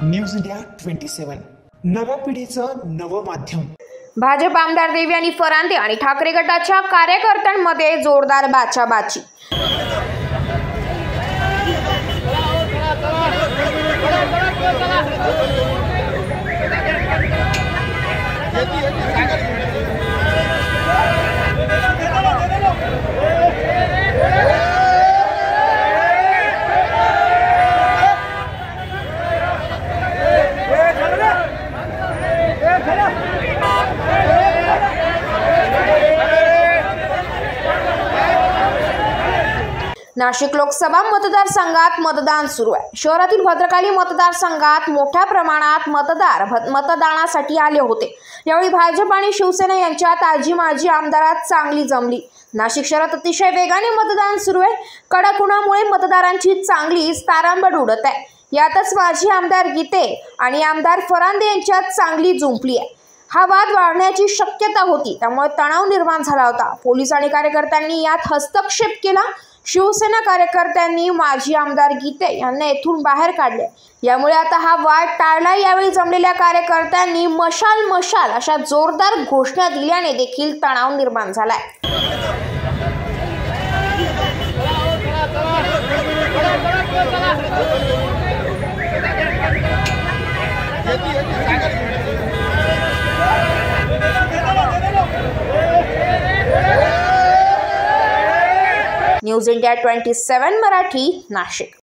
News India 27 नव्या पिढीचं नवं माध्यम। भाजप आमदार देवयानी फरांदे आणि ठाकरे गटाच्या कार्यकर्त्यांमध्ये जोरदार बाचाबाची। नाशिक लोकसभा मतदारसंघात मतदान सुरू आहे। शहरातील भद्रकाली मतदारसंघात मोठ्या प्रमाणात मतदार मतदानासाठी आले होते। यावेळी भाजप आणि शिवसेना यांच्यात आजी माजी आमदारात चांगली जमली। नाशिक शहरात अतिशय वेगाने मतदान सुरू आहे। कडक उन्हामुळे मतदारांची चांगलीच तारांबळ उडत आहे। यातच माजी आमदार गीते आणि आमदार फरांदे यांच्यात चांगली जुंपली आहे। हा वाद वाढण्याची शक्यता होती, त्यामुळे तणाव निर्माण झाला होता। पोलीस आणि कार्यकर्त्यांनी यात हस्तक्षेप केला। शिवसेना कार्यकर्त्यांनी माजी आमदार गीते यांना येथून बाहेर काढले। यामुळे आता हा वाद टाळला। यावेळी जमलेल्या कार्यकर्त्यांनी मशाल मशाल अशा जोरदार घोषणा दिल्याने देखील तणाव निर्माण झालाय। News India 27 Marathi, Nashik.